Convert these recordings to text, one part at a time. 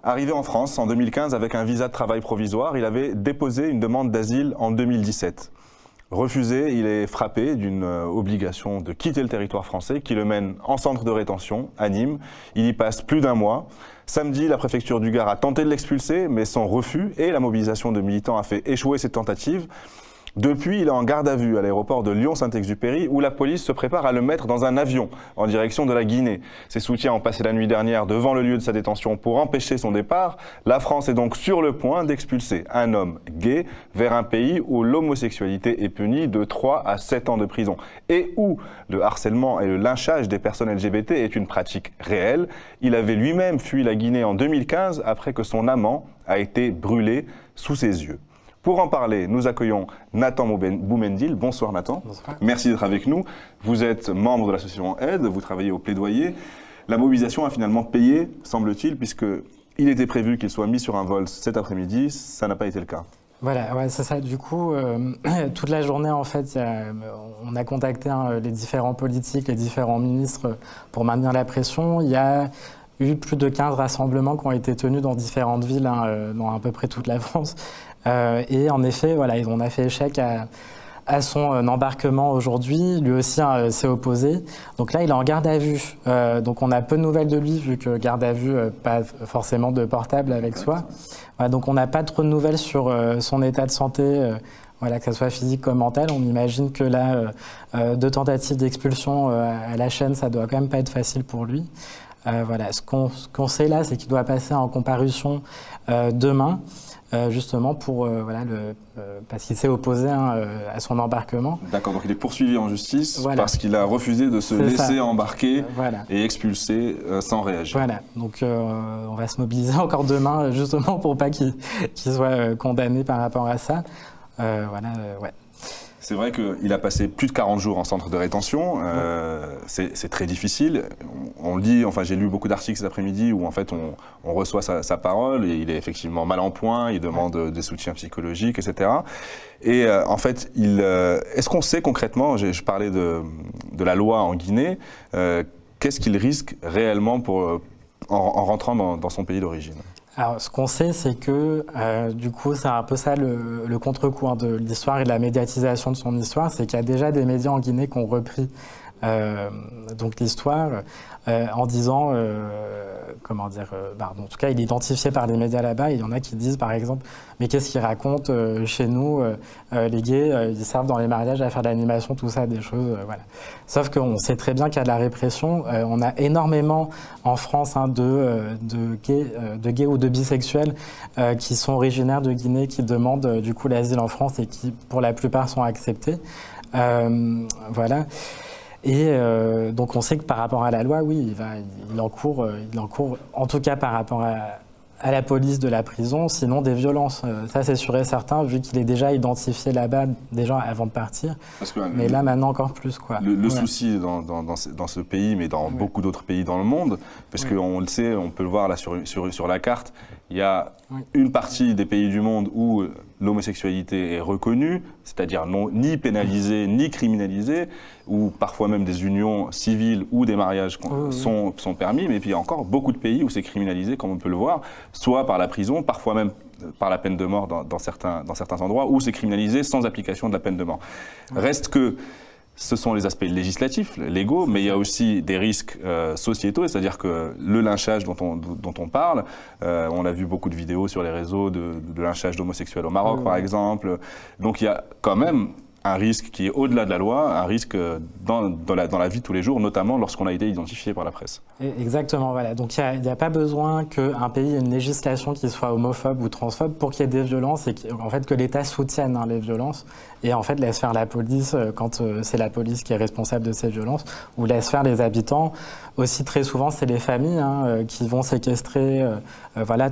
Arrivé en France en 2015 avec un visa de travail provisoire, il avait déposé une demande d'asile en 2017. Refusé, il est frappé d'une obligation de quitter le territoire français qui le mène en centre de rétention à Nîmes. Il y passe plus d'un mois. Samedi, la préfecture du Gard a tenté de l'expulser, mais son refus et la mobilisation de militants a fait échouer cette tentative. Depuis, il est en garde à vue à l'aéroport de Lyon-Saint-Exupéry où la police se prépare à le mettre dans un avion en direction de la Guinée. Ses soutiens ont passé la nuit dernière devant le lieu de sa détention pour empêcher son départ. La France est donc sur le point d'expulser un homme gay vers un pays où l'homosexualité est punie de 3 à 7 ans de prison et où le harcèlement et le lynchage des personnes LGBT est une pratique réelle. Il avait lui-même fui la Guinée en 2015 après que son amant a été brûlé sous ses yeux. Pour en parler, nous accueillons Nathan Boumendil. Bonsoir Nathan. Bonsoir. Merci d'être avec nous. Vous êtes membre de l'association Aide, vous travaillez au plaidoyer. La mobilisation a finalement payé, semble-t-il, puisqu'il était prévu qu'il soit mis sur un vol cet après-midi. Ça n'a pas été le cas. Voilà, ouais, c'est ça. Du coup, toute la journée, en fait, on a contacté les différents politiques, les différents ministres pour maintenir la pression. Il y a eu plus de 15 rassemblements qui ont été tenus dans différentes villes, dans à peu près toute la France. Et en effet, voilà, on a fait échec à son embarquement aujourd'hui. Lui aussi s'est opposé. Donc là, il est en garde à vue. Donc on a peu de nouvelles de lui, vu que garde à vue, pas forcément de portable avec soi. Voilà, donc on n'a pas trop de nouvelles sur son état de santé, voilà, que ce soit physique comme mental. On imagine que là, 2 tentatives d'expulsion à la chaîne, ça doit quand même pas être facile pour lui. Voilà, ce qu'on sait là, c'est qu'il doit passer en comparution demain. Justement pour parce qu'il s'est opposé à son embarquement. D'accord, donc il est poursuivi en justice voilà. Parce qu'il a refusé de se laisser embarquer voilà. et expulser sans réagir. Voilà, donc on va se mobiliser encore demain justement pour pas qu'il soit condamné par rapport à ça. Ouais. C'est vrai qu'il a passé plus de 40 jours en centre de rétention, c'est très difficile. On le dit, enfin j'ai lu beaucoup d'articles cet après-midi où en fait on reçoit sa parole et il est effectivement mal en point, il demande des soutiens psychologiques, etc. Et en fait, est-ce qu'on sait concrètement, je parlais de la loi en Guinée, qu'est-ce qu'il risque réellement en rentrant dans son pays d'origine ? Alors, ce qu'on sait, c'est que, du coup, c'est un peu ça le contre-coup de l'histoire et de la médiatisation de son histoire, c'est qu'il y a déjà des médias en Guinée qui ont repris donc l'histoire en disant, en tout cas, il est identifié par les médias là-bas. Il y en a qui disent, par exemple, mais qu'est-ce qu'ils racontent chez nous, les gays, ils servent dans les mariages à faire de l'animation, tout ça, des choses, voilà. Sauf qu'on sait très bien qu'il y a de la répression. On a énormément en France de gays ou de bisexuels qui sont originaires de Guinée, qui demandent du coup l'asile en France et qui, pour la plupart, sont acceptés. Voilà. Et donc on sait que par rapport à la loi, oui, il encourt, en tout cas par rapport à la police de la prison, sinon des violences. Ça c'est sûr et certain, vu qu'il est déjà identifié là-bas, déjà avant de partir. Mais là maintenant encore plus, quoi. Le souci dans ce pays, mais dans beaucoup d'autres pays dans le monde, parce qu'on le sait, on peut le voir là sur la carte, il y a une partie des pays du monde où l'homosexualité est reconnue, c'est-à-dire ni pénalisée ni criminalisée, où parfois même des unions civiles ou des mariages sont permis, mais puis il y a encore beaucoup de pays où c'est criminalisé, comme on peut le voir, soit par la prison, parfois même par la peine de mort dans certains endroits, où c'est criminalisé sans application de la peine de mort. Reste que ce sont les aspects législatifs, légaux, mais il y a aussi des risques sociétaux, c'est-à-dire que le lynchage dont on parle, on a vu beaucoup de vidéos sur les réseaux de lynchage d'homosexuels au Maroc, par exemple. Donc il y a quand même un risque qui est au-delà de la loi, un risque dans la vie de tous les jours, notamment lorsqu'on a été identifié par la presse. Exactement, voilà. Donc il n'y a pas besoin qu'un pays ait une législation qui soit homophobe ou transphobe pour qu'il y ait des violences et en fait, que l'État soutienne les violences et en fait laisse faire la police quand c'est la police qui est responsable de ces violences ou laisse faire les habitants. Aussi très souvent, c'est les familles qui vont séquestrer,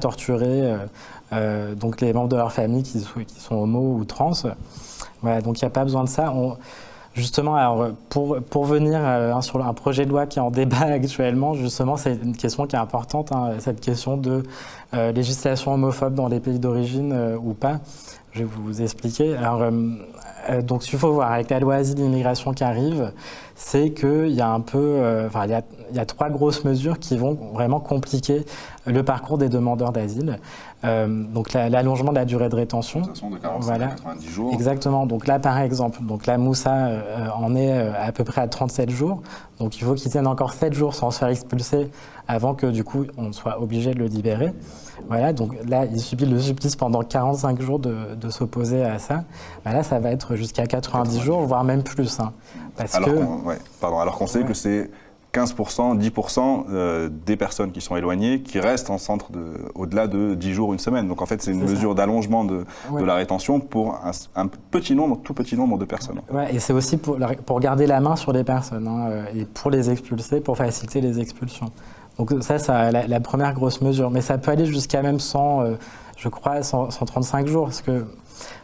torturer donc les membres de leur famille qui sont homo ou trans. Voilà, donc il n'y a pas besoin de ça. Justement, alors, pour venir sur un projet de loi qui est en débat actuellement, justement, c'est une question qui est importante, cette question de législation homophobe dans les pays d'origine ou pas. je vais vous expliquer. Alors, donc, ce qu'il faut voir avec la loi Asile et Immigration qui arrive, c'est qu'il y a un peu, il y a 3 grosses mesures qui vont vraiment compliquer le parcours des demandeurs d'asile. Donc, l'allongement de la durée de rétention. De 45 à 90 jours. Exactement. Donc là, par exemple, la Moussa en est à peu près à 37 jours. Donc, il faut qu'il tienne encore 7 jours sans se faire expulser avant que, du coup, on soit obligé de le libérer. Voilà, donc là, il subit le supplice pendant 45 jours de s'opposer à ça. Là, ça va être jusqu'à 90 jours, voire même plus. Hein, alors qu'on sait que c'est 15%, 10% des personnes qui sont éloignées qui restent en centre au-delà de 10 jours, une semaine. Donc en fait, c'est une mesure d'allongement de la rétention pour un tout petit nombre de personnes. Ouais, et c'est aussi pour garder la main sur les personnes et pour les expulser, pour faciliter les expulsions. Donc ça la première grosse mesure. Mais ça peut aller jusqu'à même 135 jours. Parce que,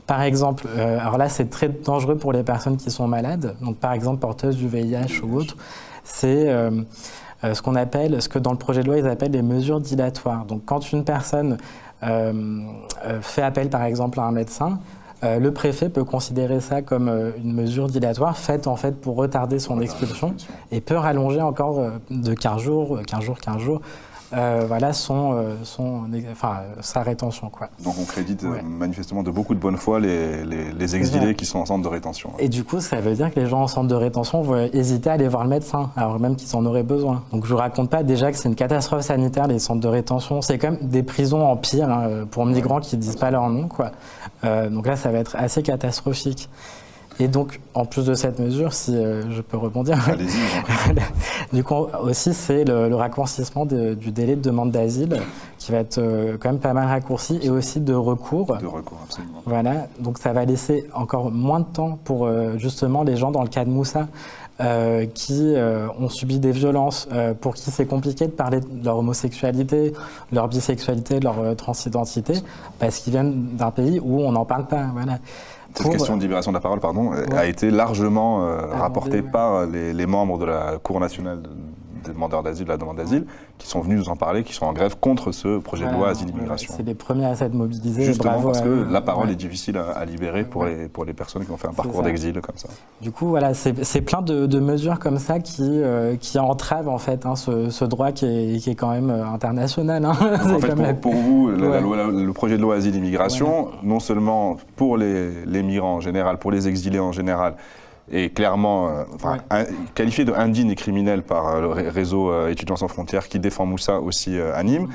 par exemple, alors là, c'est très dangereux pour les personnes qui sont malades. Donc par exemple, porteuses du VIH ou autre. C'est ce que dans le projet de loi, ils appellent les mesures dilatoires. Donc quand une personne fait appel, par exemple, à un médecin, le préfet peut considérer ça comme une mesure dilatoire faite en fait pour retarder son expulsion et peut rallonger encore de 15 jours, sa rétention. Quoi. Donc on crédite manifestement de beaucoup de bonne foi les exilés qui sont en centre de rétention. Et du coup, ça veut dire que les gens en centre de rétention vont hésiter à aller voir le médecin, alors même qu'ils en auraient besoin. Donc je ne vous raconte pas déjà que c'est une catastrophe sanitaire, les centres de rétention. C'est comme des prisons en pire pour migrants qui ne disent pas leur nom. Quoi. Donc là, ça va être assez catastrophique. Et donc, en plus de cette mesure, si je peux rebondir, du coup aussi c'est le raccourcissement du délai de demande d'asile qui va être quand même pas mal raccourci et aussi de recours. De recours, absolument. Voilà, donc ça va laisser encore moins de temps pour justement les gens dans le cas de Moussa qui ont subi des violences, pour qui c'est compliqué de parler de leur homosexualité, leur bisexualité, de leur transidentité, parce qu'ils viennent d'un pays où on n'en parle pas. Voilà. Cette question de libération de la parole a été largement rapportée par les membres de la Cour nationale des demandeurs d'asile, de la demande d'asile, qui sont venus nous en parler, qui sont en grève contre ce projet de loi Asile-Immigration. C'est les premiers à s'être mobilisés. Justement parce que la parole est difficile à libérer pour les personnes qui ont fait un parcours d'exil comme ça. Du coup, voilà, c'est plein de mesures comme ça qui entravent en fait ce droit qui est quand même international. En fait, pour vous, le projet de loi Asile-Immigration, non seulement pour les migrants en général, pour les exilés en général, est clairement qualifié de indigne et criminel par le réseau Étudiants sans frontières qui défend Moussa aussi à Nîmes.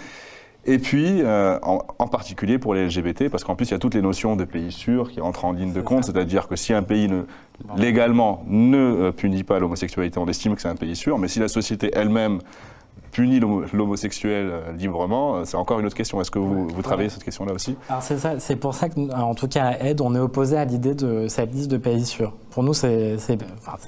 Et puis, en particulier pour les LGBT, parce qu'en plus, il y a toutes les notions de pays sûr qui entrent en ligne de compte, c'est-à-dire que si un pays légalement ne punit pas l'homosexualité, on estime que c'est un pays sûr, mais si la société elle-même punit l'homosexuel librement, c'est encore une autre question. Est-ce que vous travaillez cette question-là aussi? Alors c'est ça, c'est pour ça qu'en tout cas à Aide, on est opposé à l'idée de cette liste de pays sûrs. Pour nous, c'est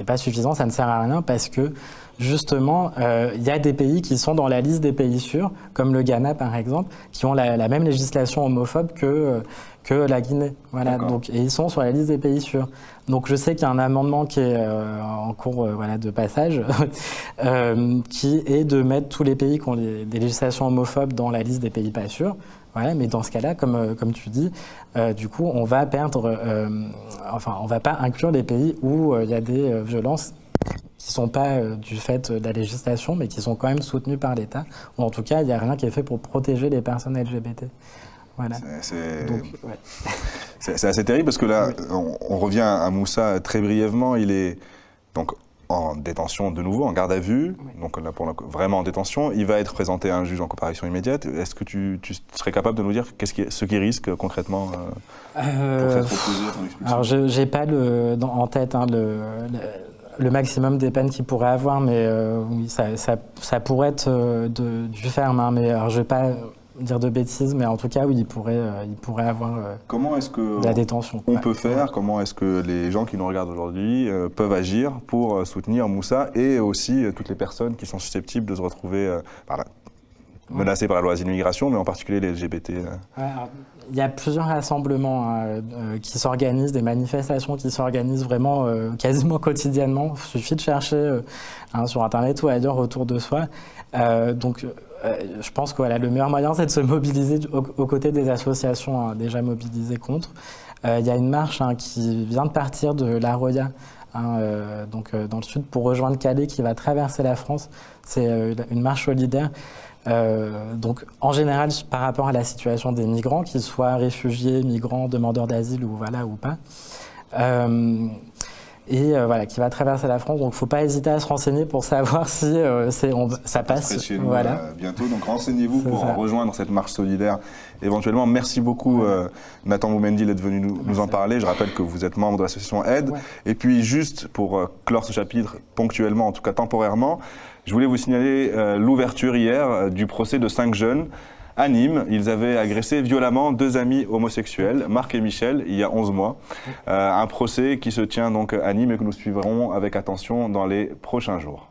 pas suffisant, ça ne sert à rien parce que justement, il y a des pays qui sont dans la liste des pays sûrs, comme le Ghana par exemple, qui ont la même législation homophobe que la Guinée. Voilà, donc, et ils sont sur la liste des pays sûrs. Donc je sais qu'il y a un amendement qui est en cours de passage, qui est de mettre tous les pays qui ont des législations homophobes dans la liste des pays pas sûrs. Voilà, mais dans ce cas-là, comme tu dis, du coup, on va perdre, on va pas inclure les pays où il y a des violences qui ne sont pas du fait de la législation, mais qui sont quand même soutenues par l'État, ou en tout cas, il n'y a rien qui est fait pour protéger les personnes LGBT. Voilà. C'est assez terrible parce que là, on revient à Moussa très brièvement. Il est donc en détention de nouveau, en garde à vue, donc là, vraiment en détention. Il va être présenté à un juge en comparution immédiate. Est-ce que tu serais capable de nous dire ce qu'il risque concrètement pour être opposé à ton expulsion? Alors, je n'ai pas en tête le maximum des peines qu'il pourrait avoir, mais oui, ça pourrait être du ferme. Hein, mais alors, je ne vais pas dire de bêtises, mais en tout cas, oui, il pourrait avoir de la détention. On peut faire, comment est-ce que les gens qui nous regardent aujourd'hui peuvent agir pour soutenir Moussa et aussi toutes les personnes qui sont susceptibles de se retrouver menacées par la loi Asile-Immigration, mais en particulier les LGBT Il y a plusieurs rassemblements qui s'organisent, des manifestations qui s'organisent vraiment quasiment quotidiennement. Il suffit de chercher sur Internet ou ailleurs autour de soi. Donc je pense que voilà, le meilleur moyen, c'est de se mobiliser aux côtés des associations déjà mobilisées contre. Il y a une marche qui vient de partir de La Roya, donc dans le sud, pour rejoindre Calais, qui va traverser la France. C'est une marche solidaire. Donc, en général, par rapport à la situation des migrants, qu'ils soient réfugiés, migrants, demandeurs d'asile ou pas. Voilà, qui va traverser la France. Donc, il ne faut pas hésiter à se renseigner pour savoir si ça passe. Chez nous, voilà. Bientôt. Donc, renseignez-vous pour ça. rejoindre cette marche solidaire éventuellement. Merci beaucoup, Nathan Boumendil, d'être venu nous en parler. Je rappelle que vous êtes membre de l'association Aide. Ouais. Et puis, juste pour clore ce chapitre ponctuellement, en tout cas temporairement, je voulais vous signaler l'ouverture hier du procès de 5 jeunes à Nîmes. Ils avaient agressé violemment 2 amis homosexuels, Marc et Michel, il y a 11 mois. Un procès qui se tient donc à Nîmes et que nous suivrons avec attention dans les prochains jours.